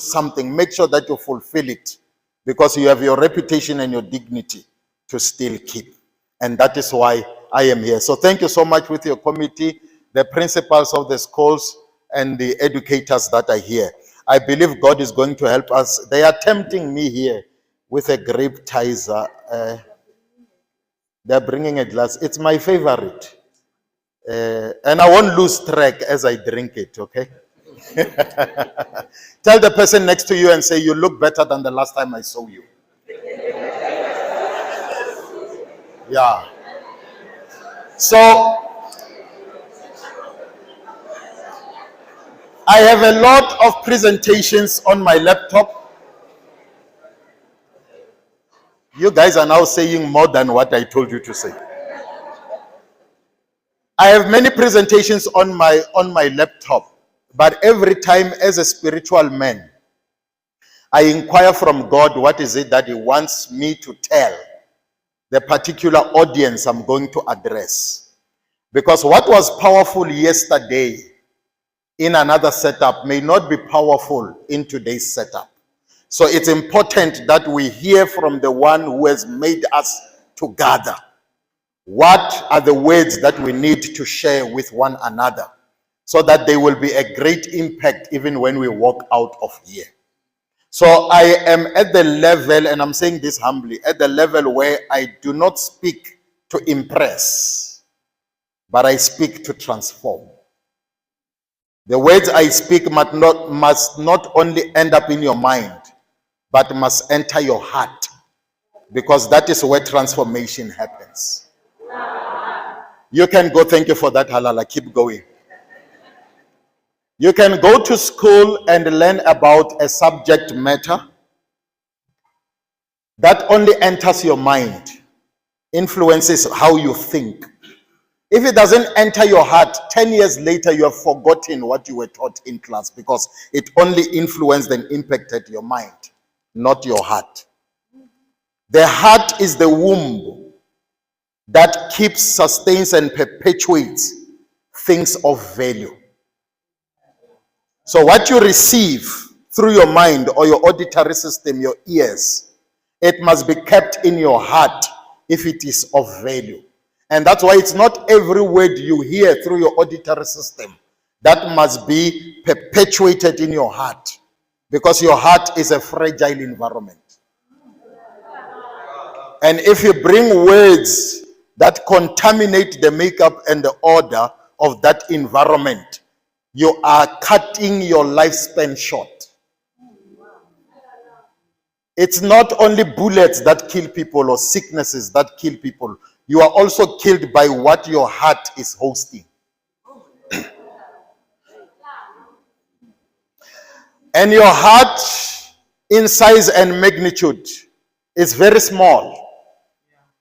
something, make sure that you fulfill it, because you have your reputation and your dignity to still keep. And that is why I am here. So thank you so much with your committee, the principals of the schools, and the educators that are here. I believe God is going to help us. They are tempting me here with a grape tizer. They're bringing a glass. It's my favorite. And I won't lose track as I drink it, okay? Tell the person next to you and say, you look better than the last time I saw you. Yeah. So, I have a lot of presentations on my laptop. You guys are now saying more than what I told you to say. I have many presentations on my laptop, but every time as a spiritual man, I inquire from God, what is it that he wants me to tell the particular audience I'm going to address. Because what was powerful yesterday in another setup may not be powerful in today's setup. So it's important that we hear from the one who has made us to gather. What are the words that we need to share with one another so that they will be a great impact even when we walk out of here? So I am at the level, and I'm saying this humbly, at the level where I do not speak to impress, but I speak to transform. The words I speak must not only end up in your mind, but must enter your heart, because that is where transformation happens. You can go, thank you for that, Halala, keep going. You can go to school and learn about a subject matter that only enters your mind, influences how you think. If it doesn't enter your heart, 10 years later, you have forgotten what you were taught in class, because it only influenced and impacted your mind, not your heart. The heart is the womb that keeps, sustains, and perpetuates things of value. So what you receive through your mind or your auditory system, your ears, it must be kept in your heart if it is of value. And that's why it's not every word you hear through your auditory system that must be perpetuated in your heart, because your heart is a fragile environment. And if you bring words that contaminate the makeup and the order of that environment, you are cutting your lifespan short. It's not only bullets that kill people or sicknesses that kill people. You are also killed by what your heart is hosting. And your heart, in size and magnitude, is very small.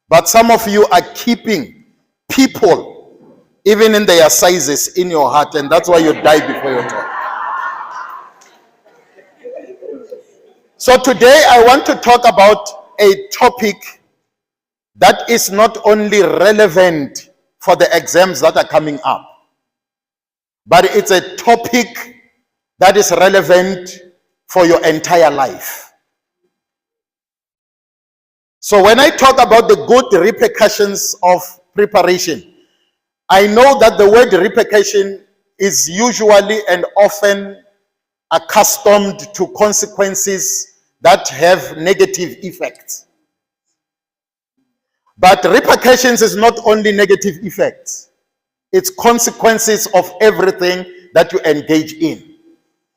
But some of you are keeping people, even in their sizes, in your heart, and that's why you die before your time. So today I want to talk about a topic that is not only relevant for the exams that are coming up, but it's a topic that is relevant for your entire life. So when I talk about the good repercussions of preparation, I know that the word repercussion is usually and often accustomed to consequences that have negative effects. But repercussions is not only negative effects, it's consequences of everything that you engage in.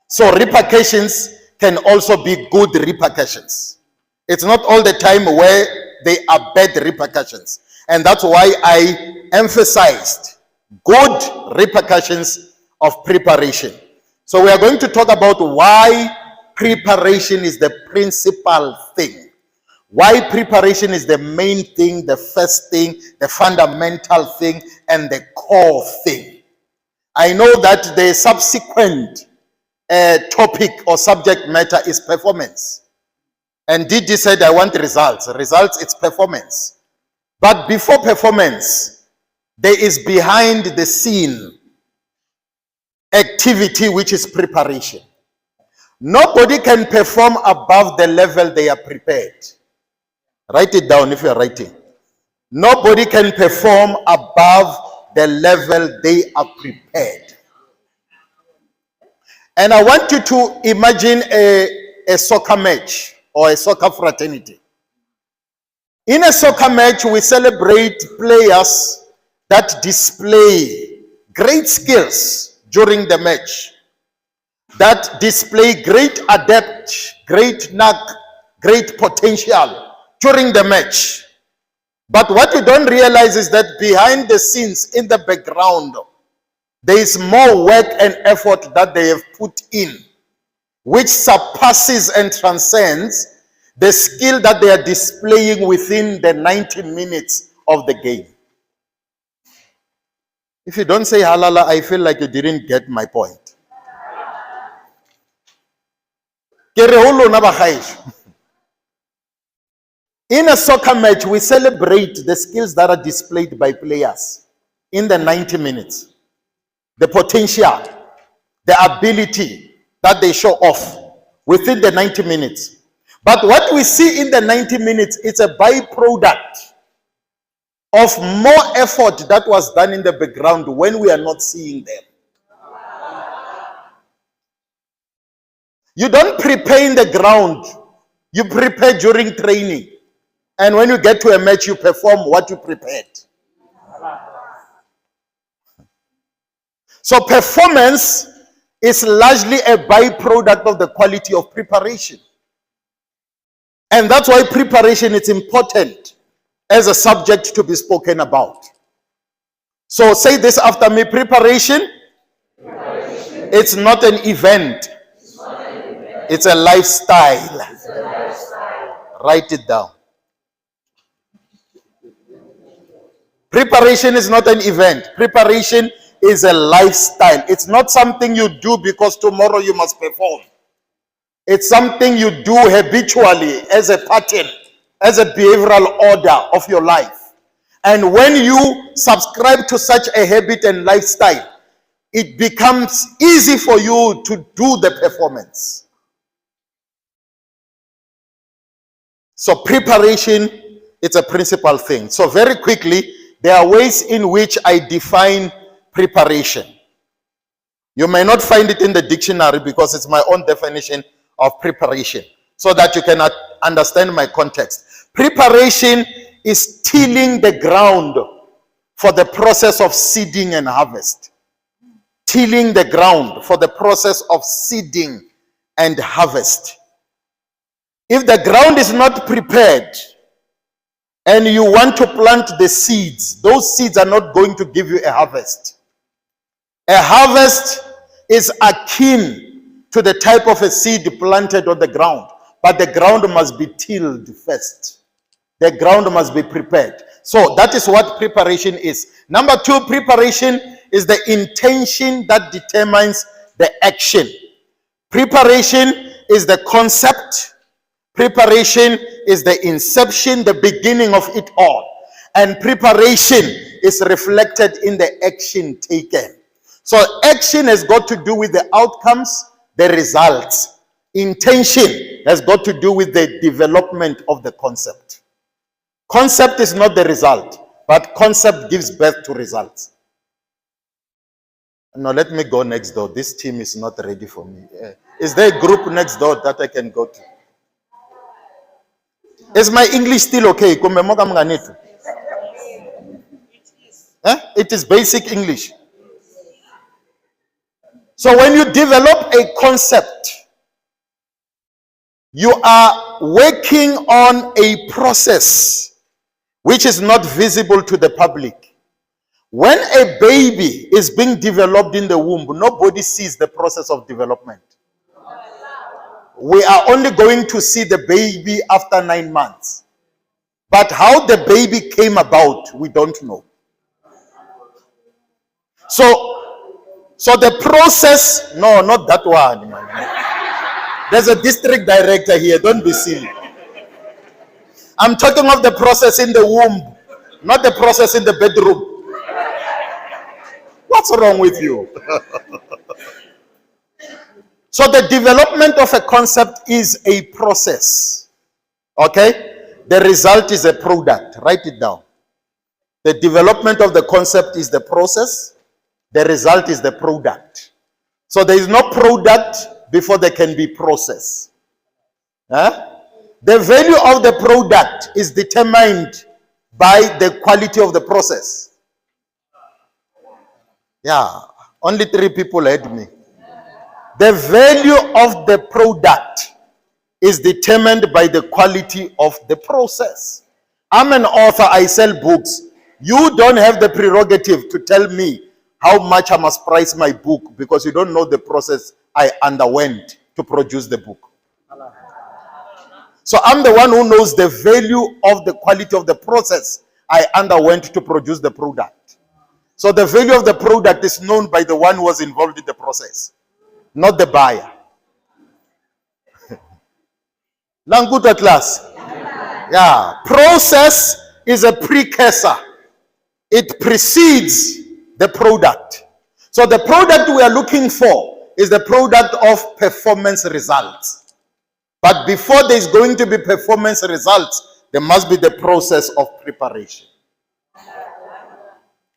So repercussions can also be good repercussions. It's not all the time where they are bad repercussions. And that's why I emphasized good repercussions of preparation. So we are going to talk about why preparation is the principal thing. Why preparation is the main thing, the first thing, the fundamental thing, and the core thing. I know that the subsequent topic or subject matter is performance. And Didi said, I want results. Results, it's performance. But before performance, there is behind the scene activity, which is preparation. Nobody can perform above the level they are prepared. Write it down if you are writing. Nobody can perform above the level they are prepared. And I want you to imagine a soccer match or a soccer fraternity. In a soccer match, we celebrate players that display great skills during the match, that display great adept, great knack, great potential during the match. But what you don't realize is that behind the scenes, in the background, there is more work and effort that they have put in, which surpasses and transcends the skill that they are displaying within the 90 minutes of the game. If you don't say halala, I feel like you didn't get my point. In a soccer match, we celebrate the skills that are displayed by players in the 90 minutes. The potential, the ability that they show off within the 90 minutes. But what we see in the 90 minutes, it's a byproduct of more effort that was done in the background when we are not seeing them. You don't prepare in the ground. You prepare during training. And when you get to a match, you perform what you prepared. So performance is largely a byproduct of the quality of preparation. And that's why preparation is important as a subject to be spoken about. So say this after me. Preparation, it's not an event. It's a lifestyle. Write it down. Preparation is not an event. Preparation is a lifestyle. It's not something you do because tomorrow you must perform. It's something you do habitually as a pattern, as a behavioral order of your life. And when you subscribe to such a habit and lifestyle, it becomes easy for you to do the performance. So preparation, it's a principal thing. So very quickly, there are ways in which I define preparation. You may not find it in the dictionary because it's my own definition of preparation, so that you can understand my context. Preparation is tilling the ground for the process of seeding and harvest. Tilling the ground for the process of seeding and harvest. If the ground is not prepared and you want to plant the seeds, those seeds are not going to give you a harvest. A harvest is akin to the type of a seed planted on the ground, but the ground must be tilled first. The ground must be prepared. So that is what preparation is. Number two, preparation is the intention that determines the action. Preparation is the concept. Preparation is the inception, the beginning of it all. And preparation is reflected in the action taken. So action has got to do with the outcomes, the results. Intention has got to do with the development of the concept. Concept is not the result, but concept gives birth to results. Now let me go next door. This team is not ready for me. Is there a group next door that I can go to? Is my English still okay? It is basic English. So when you develop a concept, you are working on a process which is not visible to the public. When a baby is being developed in the womb, nobody sees the process of development. We are only going to see the baby after 9 months. But how the baby came about, we don't know. So the process, no, not that one. There's a district director here, don't be silly. I'm talking of the process in the womb, not the process in the bedroom. What's wrong with you? So the development of a concept is a process. Okay? The result is a product. Write it down. The development of the concept is the process. The result is the product. So there is no product before there can be process. Huh? The value of the product is determined by the quality of the process. Yeah, only 3 people heard me. The value of the product is determined by the quality of the process. I'm an author, I sell books. You don't have the prerogative to tell me how much I must price my book because you don't know the process I underwent to produce the book. So I'm the one who knows the value of the quality of the process I underwent to produce the product. So the value of the product is known by the one who was involved in the process, not the buyer. Languta class. Yeah. Process is a precursor. It precedes the product. So the product we are looking for is the product of performance results. But before there is going to be performance results, there must be the process of preparation.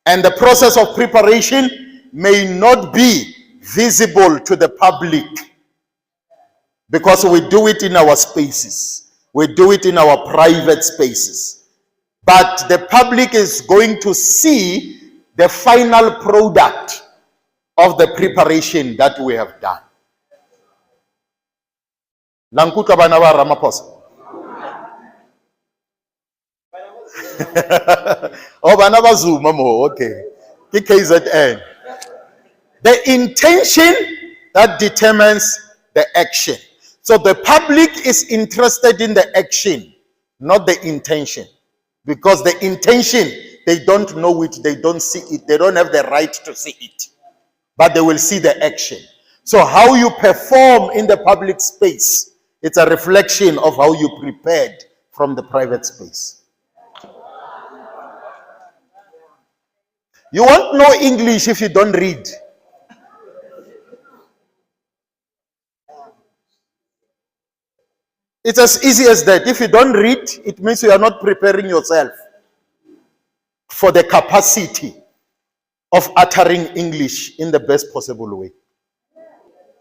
And the process of preparation may not be visible to the public because we do it in our spaces. We do it in our private spaces. But the public is going to see the final product of the preparation that we have done. Lankuta bana ba Ramaphosa. Oh, bana ba Zuma mo, okay. KZN. The intention that determines the action. So the public is interested in the action, not the intention. Because the intention, they don't know it, they don't see it, they don't have the right to see it. But they will see the action. So how you perform in the public space, it's a reflection of how you prepared from the private space. You won't know English if you don't read. It's as easy as that. If you don't read, it means you are not preparing yourself for the capacity of uttering English in the best possible way.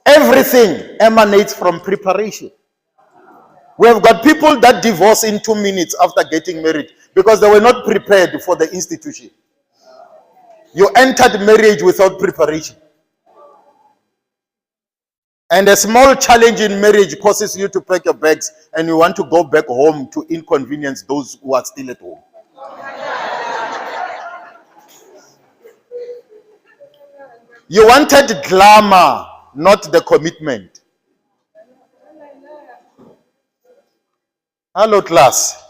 Everything emanates from preparation. We have got people that divorce in 2 minutes after getting married because they were not prepared for the institution. You entered marriage without preparation. And a small challenge in marriage causes you to pack your bags and you want to go back home to inconvenience those who are still at home. You wanted glamour, not the commitment. Hello, class.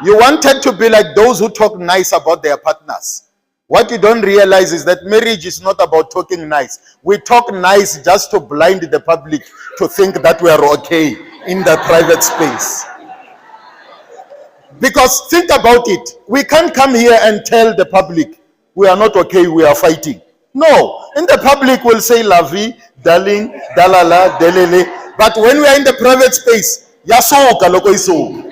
You wanted to be like those who talk nice about their partners. What you don't realize is that marriage is not about talking nice. We talk nice just to blind the public to think that we are okay in the private space. Because think about it. We can't come here and tell the public we are not okay, we are fighting. No. And the public will say lavi, darling, dalala, delele. But when we are in the private space, yasoka loko iso.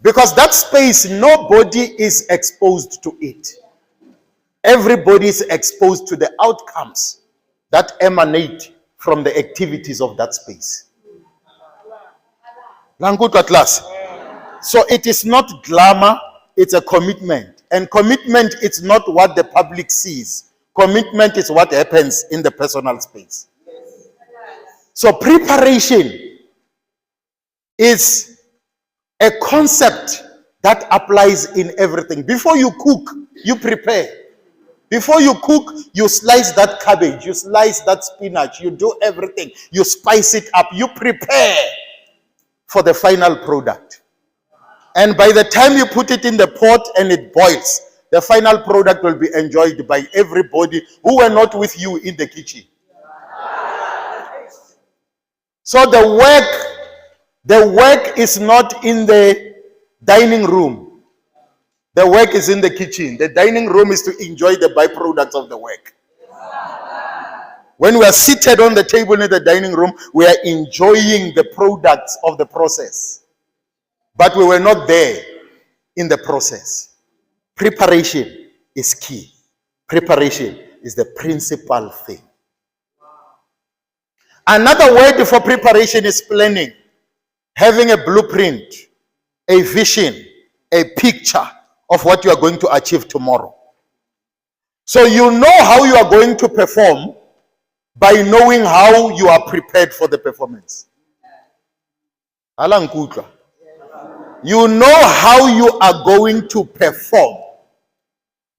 Because that space, nobody is exposed to it. Everybody is exposed to the outcomes that emanate from the activities of that space. Language class. So it is not glamour, it's a commitment. And commitment is not what the public sees. Commitment is what happens in the personal space. So preparation is a concept that applies in everything. Before you cook, you prepare. Before you cook, you slice that cabbage, you slice that spinach, you do everything. You spice it up, you prepare for the final product. And by the time you put it in the pot and it boils, the final product will be enjoyed by everybody who were not with you in the kitchen. So the work is not in the dining room. The work is in the kitchen. The dining room is to enjoy the byproducts of the work. When we are seated on the table in the dining room, we are enjoying the products of the process. But we were not there in the process. Preparation is key. Preparation is the principal thing. Another word for preparation is planning. Having a blueprint, a vision, a picture of what you are going to achieve tomorrow. So you know how you are going to perform by knowing how you are prepared for the performance. Alan Kutla. You know how you are going to perform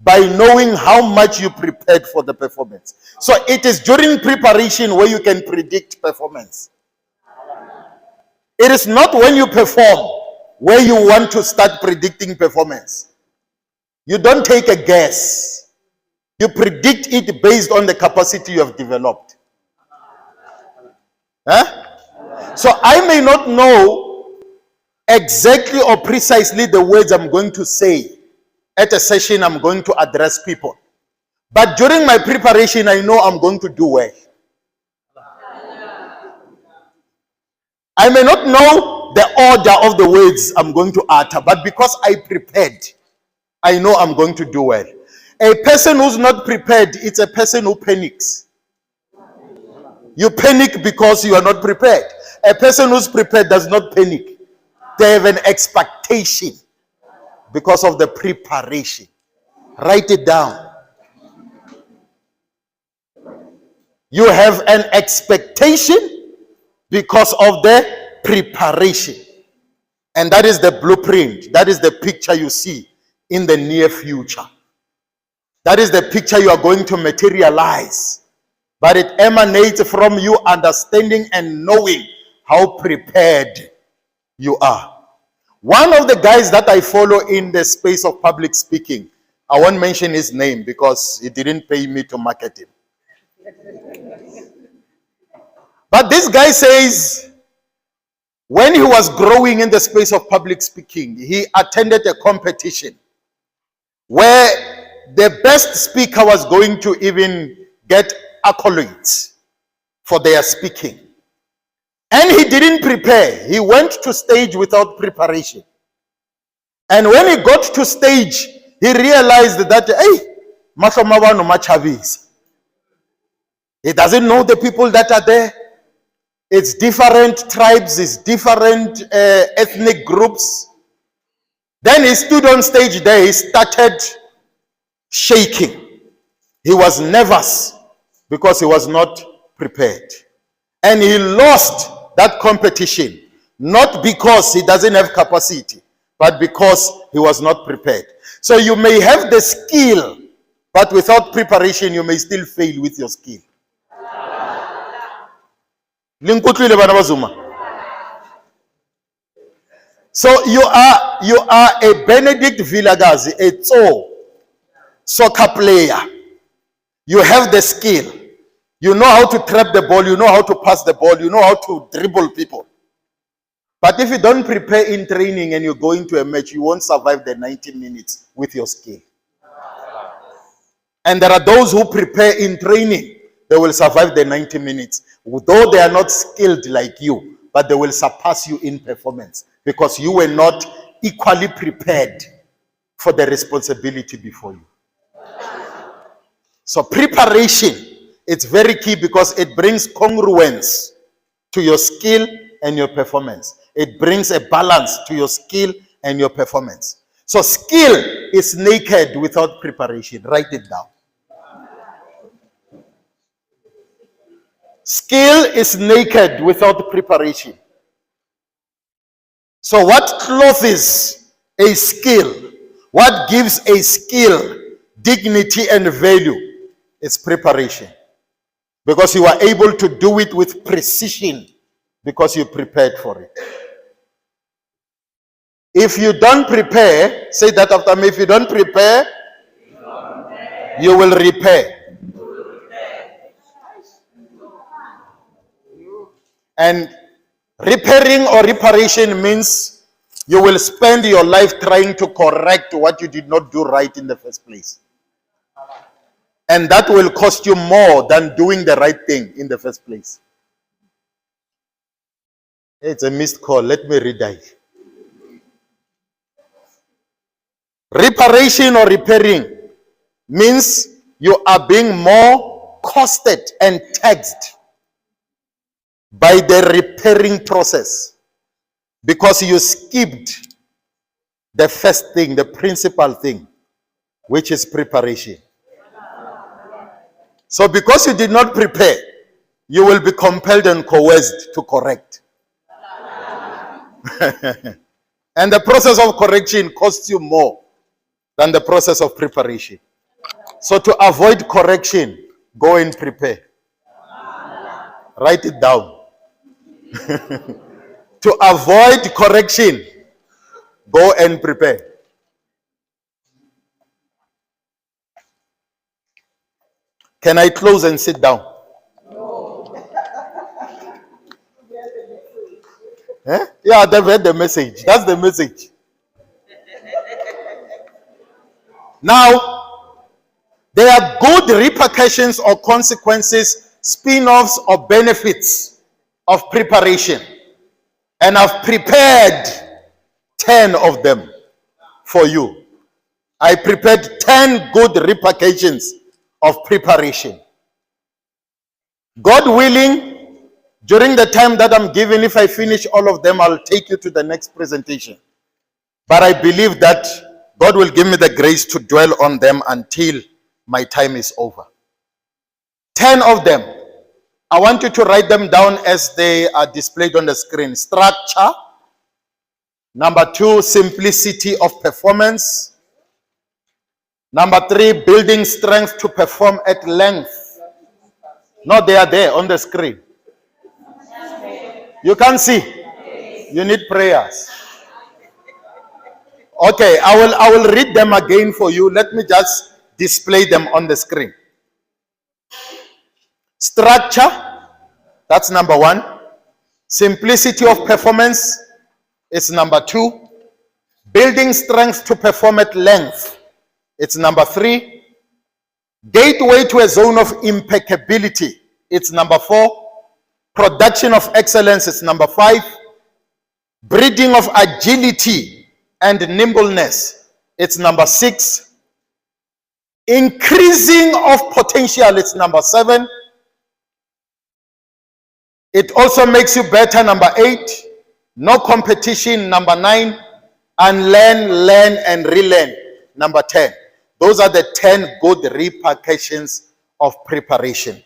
by knowing how much you prepared for the performance. So it is during preparation where you can predict performance. It is not when you perform where you want to start predicting performance. You don't take a guess. You predict it based on the capacity you have developed. Huh? So I may not know exactly or precisely the words I'm going to say at a session I'm going to address people. But during my preparation, I know I'm going to do well. I may not know the order of the words I'm going to utter, but because I prepared, I know I'm going to do well. A person who's not prepared, it's a person who panics. You panic because you are not prepared. A person who's prepared does not panic. They have an expectation because of the preparation. Write it down. You have an expectation because of the preparation. And that is the blueprint. That is the picture you see in the near future. That is the picture you are going to materialize. But it emanates from you understanding and knowing how prepared you are. One of the guys that I follow in the space of public speaking, I won't mention his name because he didn't pay me to market him. But this guy says, when he was growing in the space of public speaking, he attended a competition where the best speaker was going to even get accolades for their speaking. And he didn't prepare. He went to stage without preparation. And when he got to stage, he realized that, he doesn't know the people that are there. It's different tribes, it's different ethnic groups. Then he stood on stage there, he started shaking. He was nervous because he was not prepared. And he lost that competition, not because he doesn't have capacity, but because he was not prepared. So you may have the skill, but without preparation, you may still fail with your skill. So you are a Benedict Villagazi, a soccer player. You have the skill. You know how to trap the ball, you know how to pass the ball, you know how to dribble people. But if you don't prepare in training and you go into a match, you won't survive the 90 minutes with your skill. And there are those who prepare in training, they will survive the 90 minutes. Though they are not skilled like you, but they will surpass you in performance because you were not equally prepared for the responsibility before you. So preparation, it's very key because it brings congruence to your skill and your performance. It brings a balance to your skill and your performance. So skill is naked without preparation. Write it down. Skill is naked without preparation. So what clothes a skill? What gives a skill dignity and value? It's preparation. Because you are able to do it with precision because you prepared for it. If you don't prepare, say that after me, if you don't prepare, you will repair. And repairing or reparation means you will spend your life trying to correct what you did not do right in the first place. And that will cost you more than doing the right thing in the first place. It's a missed call. Let me redirect. Reparation or repairing means you are being more costed and taxed by the repairing process because you skipped the first thing, the principal thing, which is preparation. So because you did not prepare, you will be compelled and coerced to correct. And the process of correction costs you more than the process of preparation. So to avoid correction, go and prepare. Write it down. To avoid correction, go and prepare. Can I close and sit down? Eh? Yeah, they've heard the message. That's the message. Now, there are good repercussions or consequences, spin-offs or benefits of preparation. And I've prepared 10 of them for you. I prepared 10 good repercussions of preparation. God willing, during the time that I'm given, if I finish all of them, I'll take you to the next presentation. But I believe that God will give me the grace to dwell on them until my time is over. 10 of them. I want you to write them down as they are displayed on the screen. Structure. Number 2, simplicity of performance. Number 3, building strength to perform at length. No, they are there on the screen. You can't see. You need prayers. Okay, I will read them again for you. Let me just display them on the screen. Structure, that's number 1. Simplicity of performance is number 2. Building strength to perform at length, it's number 3. Gateway to a zone of impeccability, it's number 4. Production of excellence is number 5. Breeding of agility and nimbleness, it's number 6. Increasing of potential, it's number 7. It also makes you better, number 8. No competition, number 9. And learn and relearn, number 10. Those are the 10 good repercussions of preparation.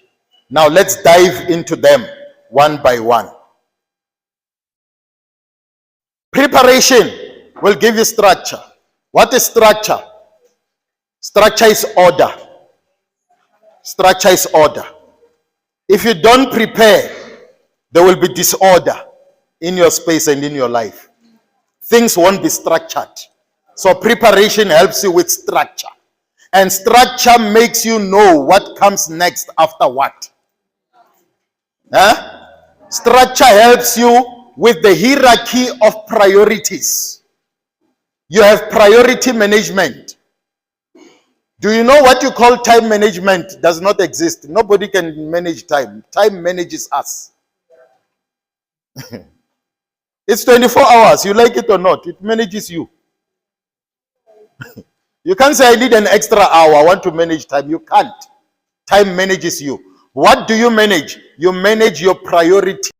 Now let's dive into them one by one. Preparation will give you structure. What is structure? Structure is order. Structure is order. If you don't prepare, there will be disorder in your space and in your life. Things won't be structured. So preparation helps you with structure. And structure makes you know what comes next after what. Huh? Structure helps you with the hierarchy of priorities. You have priority management. Do you know what you call time management does not exist? Nobody can manage time. Time manages us. It's 24 hours. You like it or not, it manages you. You can't say I need an extra hour. I want to manage time. You can't. Time manages you. What do you manage? You manage your priority.